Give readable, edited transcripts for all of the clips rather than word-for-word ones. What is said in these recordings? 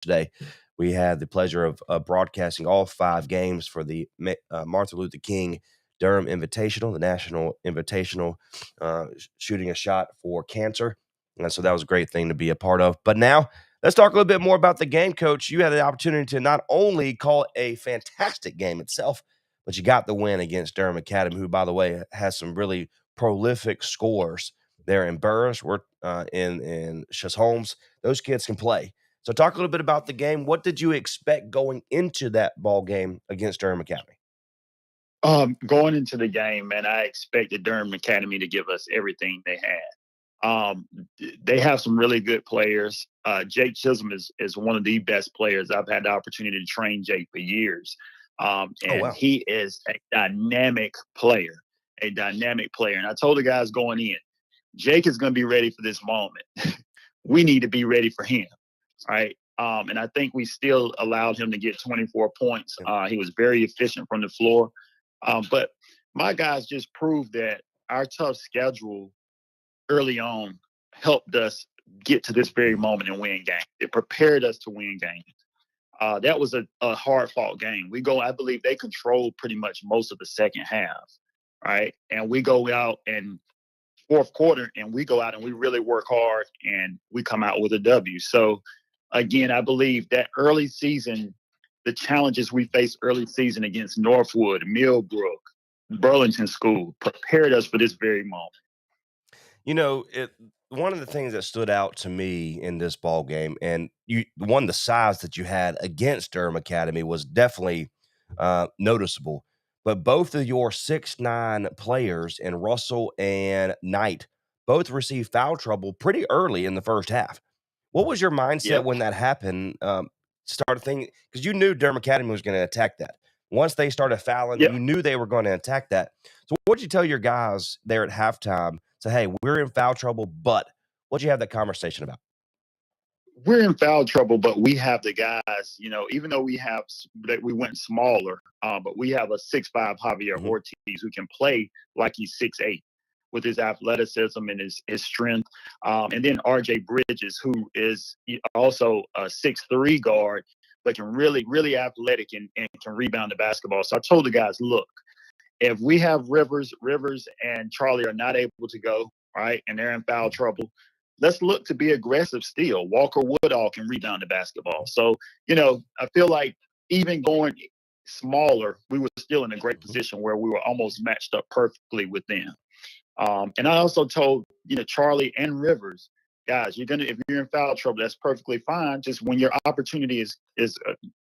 yesterday, we had the pleasure of broadcasting all 5 games for the Martin Luther King Durham Invitational, the National Invitational, shooting a shot for cancer. And so that was a great thing to be a part of. But now let's talk a little bit more about the game, Coach. You had the opportunity to not only call a fantastic game itself, but you got the win against Durham Academy, who, by the way, has some really prolific scores there in Burris, we're in Holmes. Those kids can play. So talk a little bit about the game. What did you expect going into that ball game against Durham Academy? Going into the game, man, I expected Durham Academy to give us everything they had. They have some really good players. Jake Chisholm is one of the best players. I've had the opportunity to train Jake for years. And he is a dynamic player. And I told the guys going in, Jake is going to be ready for this moment. We need to be ready for him, right? And I think we still allowed him to get 24 points. He was very efficient from the floor. But my guys just proved that our tough schedule early on helped us get to this very moment and win games. It prepared us to win games. That was a hard-fought game. I believe they controlled pretty much most of the second half, right? And we go out and fourth quarter and we go out and we really work hard and we come out with a W. So, again, I believe that early season, the challenges we faced early season against Northwood, Millbrook, Burlington School prepared us for this very moment. You know, one of the things that stood out to me in this ball game, and the size that you had against Durham Academy was definitely noticeable. But both of your 6'9" players in Russell and Knight both received foul trouble pretty early in the first half. What was your mindset when that happened? Started thinking, because you knew Durham Academy was going to attack that. Once they started fouling, you knew they were going to attack that. So what did you tell your guys there at halftime? Say, hey, we're in foul trouble, but what'd you have that conversation about? We're in foul trouble, but we have the guys, even though we went smaller, but we have a 6'5" Javier Ortiz who can play like he's 6'8" with his athleticism and his strength. And then RJ Bridges, who is also a 6'3" guard, but can really, really athletic and can rebound the basketball. So I told the guys, look, if we have Rivers and Charlie are not able to go, right, and they're in foul trouble, let's look to be aggressive still. Walker Woodall can rebound the basketball. So, I feel like even going smaller, we were still in a great position where we were almost matched up perfectly with them. And I also told, Charlie and Rivers, guys, if you're in foul trouble, that's perfectly fine. Just when your opportunity is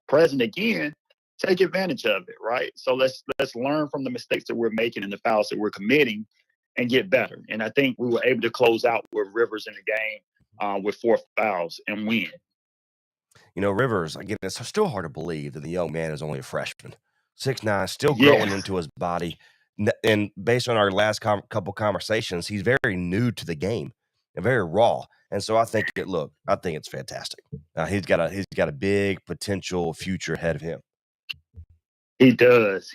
present again, take advantage of it, right? So let's learn from the mistakes that we're making and the fouls that we're committing and get better. And I think we were able to close out with Rivers in the game with 4 fouls and win. Rivers, again, it's still hard to believe that the young man is only a freshman. 6'9", still growing into his body. And based on our last couple conversations, he's very new to the game and very raw. And so I think it's fantastic. He's got a big potential future ahead of him. He does.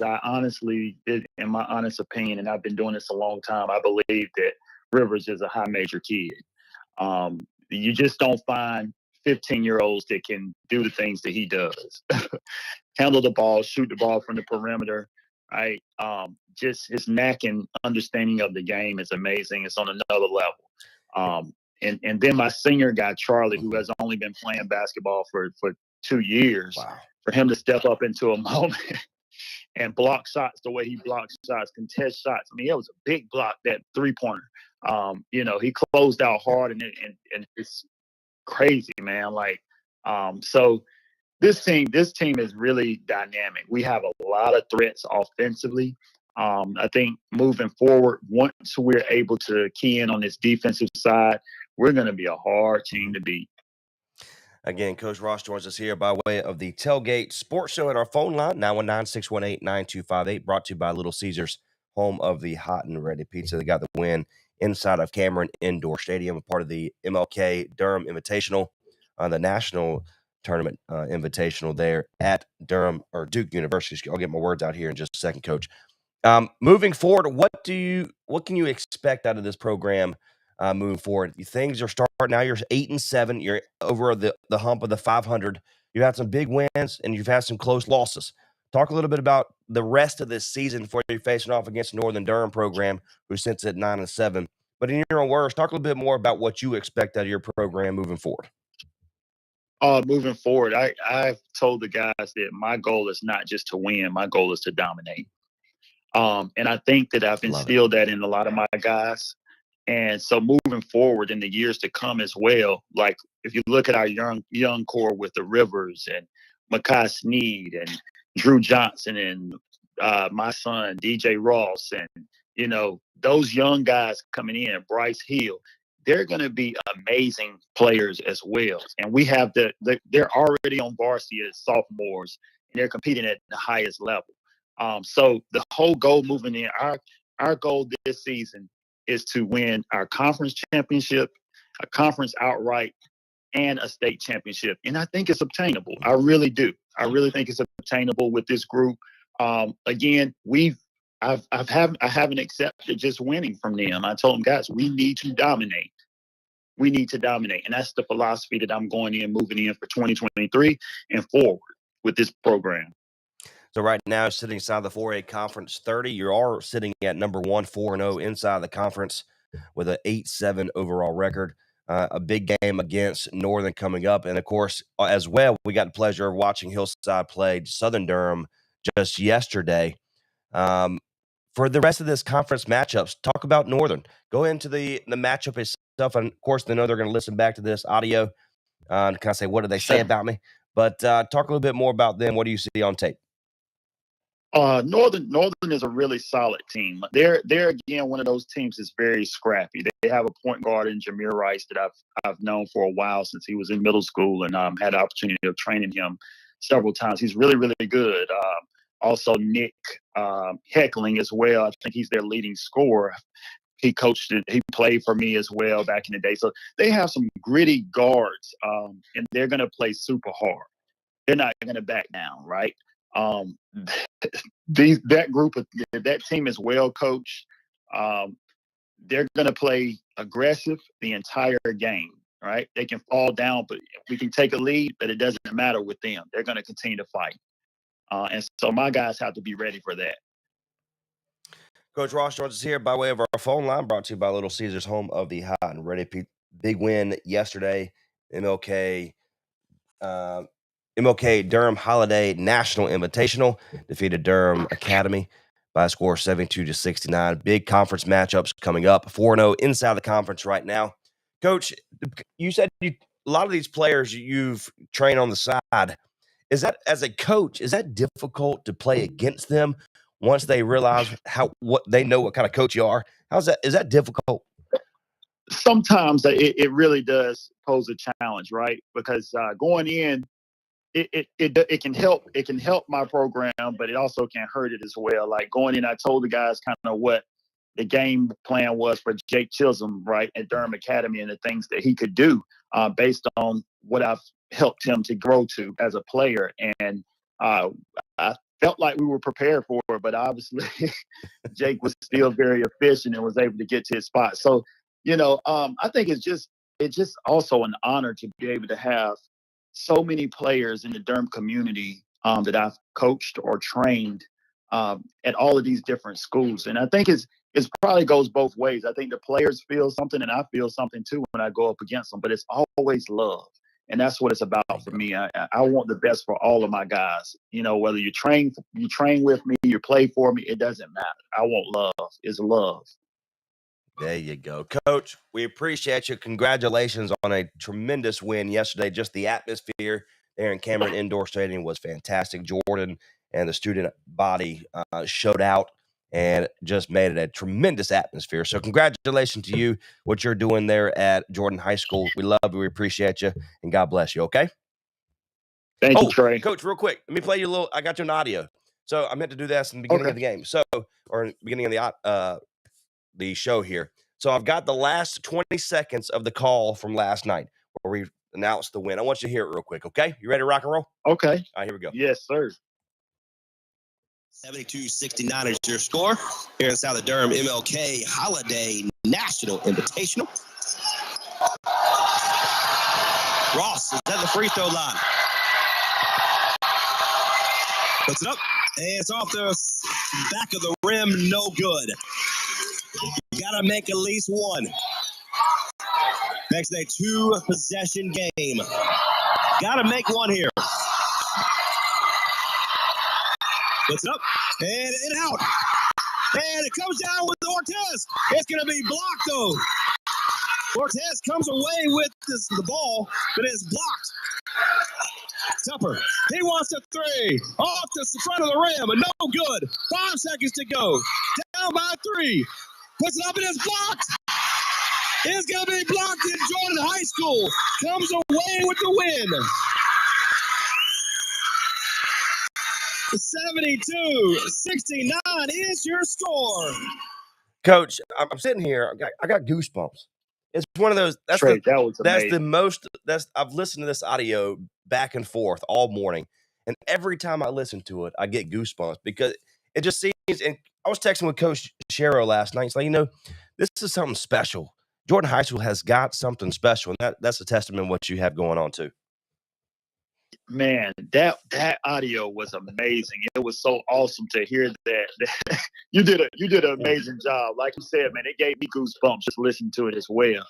I honestly, in my honest opinion, and I've been doing this a long time, I believe that Rivers is a high major kid. You just don't find 15-year-olds that can do the things that he does. Handle the ball, shoot the ball from the perimeter, right? Just his knack and understanding of the game is amazing. It's on another level. And then my senior guy, Charlie, who has only been playing basketball for 2 years. Wow. For him to step up into a moment and block shots the way he blocks shots, contest shots. I mean, it was a big block, that three-pointer. He closed out hard, and it's crazy, man. So this team is really dynamic. We have a lot of threats offensively. I think moving forward, once we're able to key in on this defensive side, we're going to be a hard team to beat. Again, Coach Ross joins us here by way of the Tailgate Sports Show at our phone line, 919-618-9258, brought to you by Little Caesars, home of the hot and ready pizza. They got the win inside of Cameron Indoor Stadium, a part of the MLK Durham Invitational, the national tournament invitational there at Durham or Duke University. I'll get my words out here in just a second, Coach. Moving forward, what can you expect out of this program moving forward. Things are starting now. You're 8-7. You're over the hump of the 500. You've had some big wins and you've had some close losses. Talk a little bit about the rest of this season before you're facing off against Northern Durham program, who sits at 9-7. But in your own words, talk a little bit more about what you expect out of your program moving forward. Moving forward, I've told the guys that my goal is not just to win. My goal is to dominate. And I think that I've instilled that in a lot of my guys. And so moving forward in the years to come as well, like if you look at our young core with the Rivers and Makai Sneed and Drew Johnson and my son DJ Ross and those young guys coming in, Bryce Hill, they're going to be amazing players as well. And we have they're already on varsity as sophomores and they're competing at the highest level. So the whole goal moving in, our goal this season is to win our conference championship, a conference outright, and a state championship. And I think it's obtainable. I really do. I really think it's obtainable with this group. Again, I haven't accepted just winning from them. I told them, guys, we need to dominate. We need to dominate. And that's the philosophy that I'm moving in for 2023 and forward with this program. So right now, sitting inside the 4A Conference 30, you are sitting at number 1, 4-0 inside the conference with an 8-7 overall record. A big game against Northern coming up. And, of course, as well, we got the pleasure of watching Hillside play Southern Durham just yesterday. For the rest of this conference matchups, talk about Northern. Go into the matchup itself. And, of course, they know they're going to listen back to this audio and kind of say, what did they say about me? But talk a little bit more about them. What do you see on tape? Northern is a really solid team. They're again one of those teams that's very scrappy. They have a point guard in Jameer Rice that I've known for a while since he was in middle school and had the opportunity of training him several times. He's really, really good. Also Nick Heckling as well. I think he's their leading scorer. He coached it. He played for me as well back in the day. So they have some gritty guards, and they're going to play super hard. They're not going to back down, right? That team is well coached. They're going to play aggressive the entire game, right? They can fall down, but we can take a lead, but it doesn't matter with them. They're going to continue to fight. And so my guys have to be ready for that. Coach Ross joins us here by way of our phone line, brought to you by Little Caesars, home of the hot and ready. Big win yesterday. MLK Durham Holiday National Invitational defeated Durham Academy by a score of 72-69. Big conference matchups coming up. 4-0 inside the conference right now. Coach, you said a lot of these players you've trained on the side. Is that, as a coach, is that difficult to play against them once they realize what they know, what kind of coach you are? Is that difficult? Sometimes it really does pose a challenge, right? Because going in, it can help my program, but it also can hurt it as well. Like going in, I told the guys kind of what the game plan was for Jake Chisholm, right, at Durham Academy and the things that he could do based on what I've helped him to grow to as a player. And I felt like we were prepared for it, but obviously Jake was still very efficient and was able to get to his spot. So, I think it's just also an honor to be able to have so many players in the Durham community that I've coached or trained at all of these different schools. And I think it's probably goes both ways. I think the players feel something and I feel something too when I go up against them, but it's always love. And that's what it's about for me. I want the best for all of my guys. Whether you train with me, you play for me, it doesn't matter. I want love. It's love. There you go. Coach, we appreciate you. Congratulations on a tremendous win yesterday. Just the atmosphere there in Cameron Indoor Stadium was fantastic. Jordan and the student body showed out and just made it a tremendous atmosphere. So congratulations to you, what you're doing there at Jordan High School. We love you. We appreciate you. And God bless you, okay? Thank you, Trey. Coach, real quick, let me play you a little. I got you an audio. So I meant to do this in the beginning of the game. Or in the beginning of the show here. So I've got the last 20 seconds of the call from last night where we announced the win. I want you to hear it real quick, okay? You ready to rock and roll? Okay. All right, here we go. Yes, sir. 72-69 is your score here inside the Durham MLK Holiday National Invitational. Ross is at the free throw line. Puts it up, and it's off the back of the rim. No good. You got to make at least one. Makes it a 2-possession game. Got to make one here. Puts it up, and out. And it comes down with Ortiz. It's going to be blocked, though. Ortiz comes away with the ball, but it's blocked. Tupper, he wants a three. Off the front of the rim, and no good. 5 seconds to go. Down by 3. Puts it up, and it's blocked. It's going to be blocked, and Jordan High School comes away with the win. 72-69 is your score. Coach, I'm sitting here. I got goosebumps. It's one of those. Trey, that was amazing. That's the most. I've listened to this audio back and forth all morning, and every time I listen to it, I get goosebumps because it just seems. And I was texting with Coach Shero last night. He's like, this is something special. Jordan High School has got something special, and that's a testament to what you have going on too. Man, that audio was amazing. It was so awesome to hear that. You did an amazing job. Like you said, man, it gave me goosebumps just listening to it as well.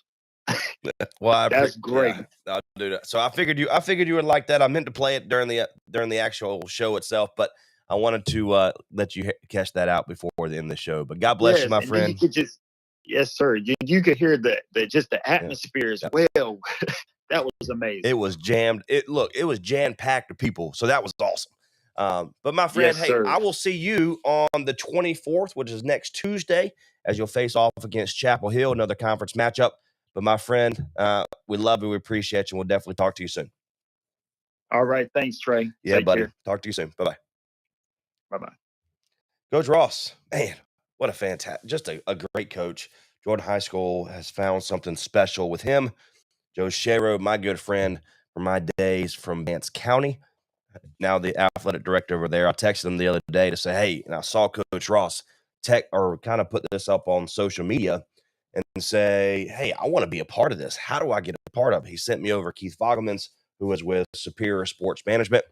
Well, that's great. Yeah, I'll do that. So I figured you would like that. I meant to play it during the actual show itself, but I wanted to let you catch that out before the end of the show. But God bless you, my friend. You could yes, sir. You could hear the atmosphere as well. That was amazing. It was jammed. It was jam-packed with people. So that was awesome. But my friend, yes, sir. I will see you on the 24th, which is next Tuesday, as you'll face off against Chapel Hill, another conference matchup. But my friend, we love you. We appreciate you. We'll definitely talk to you soon. All right. Thanks, Trey. Yeah, Take buddy. care. Talk to you soon. Bye-bye. Bye-bye. Coach Ross, man, what a fantastic, just a great coach. Jordan High School has found something special with him. Joe Shero, my good friend from my days from Vance County, now the athletic director over there. I texted him the other day to say, hey, and I saw Coach Ross kind of put this up on social media and say, hey, I want to be a part of this. How do I get a part of it? He sent me over Keith Fogelman's, who was with Superior Sports Management,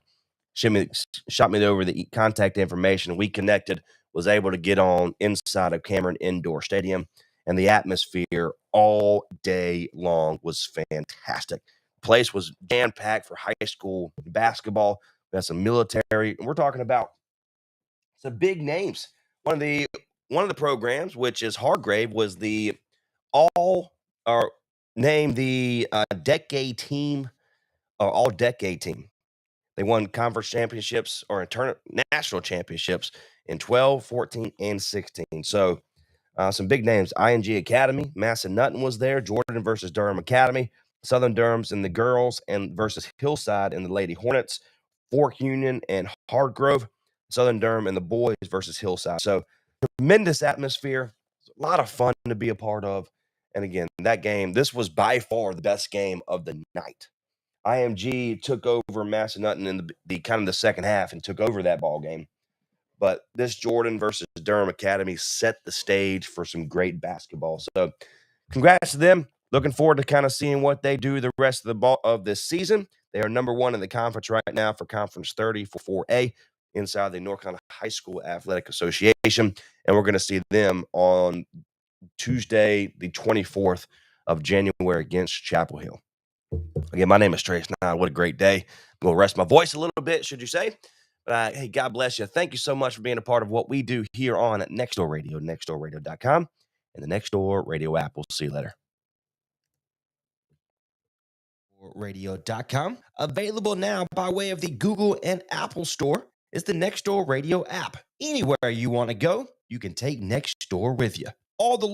shot me over the contact information. We connected, was able to get on inside of Cameron Indoor Stadium. And the atmosphere all day long was fantastic. The place was jam-packed for high school basketball. We had some military. And we're talking about some big names. One of the programs, which is Hargrave, was the decade team, or all-decade team. They won conference championships or national championships in 12, 14, and 16. So some big names. ING Academy, Masson Nutton was there. Jordan versus Durham Academy. Southern Durham's in the girls and versus Hillside in the Lady Hornets. Fork Union and Hardgrove. Southern Durham and the boys versus Hillside. So tremendous atmosphere. A lot of fun to be a part of. And again, that game, this was by far the best game of the night. IMG took over Masson Nutton in the kind of the second half and took over that ball game. But this Jordan versus Durham Academy set the stage for some great basketball. So congrats to them. Looking forward to kind of seeing what they do the rest of this season. They are number 1 in the conference right now for Conference 30 for 4A inside the North Carolina High School Athletic Association. And we're going to see them on Tuesday, the 24th of January against Chapel Hill. Again, my name is Trey Snyder. What a great day. I'm going to rest my voice a little bit, should you say. But hey, God bless you. Thank you so much for being a part of what we do here on Nextdoor Radio, nextdoorradio.com, and the Nextdoor Radio app. We'll see you later. Radio.com. Available now by way of the Google and Apple Store is the Nextdoor Radio app. Anywhere you want to go, you can take Nextdoor with you. All the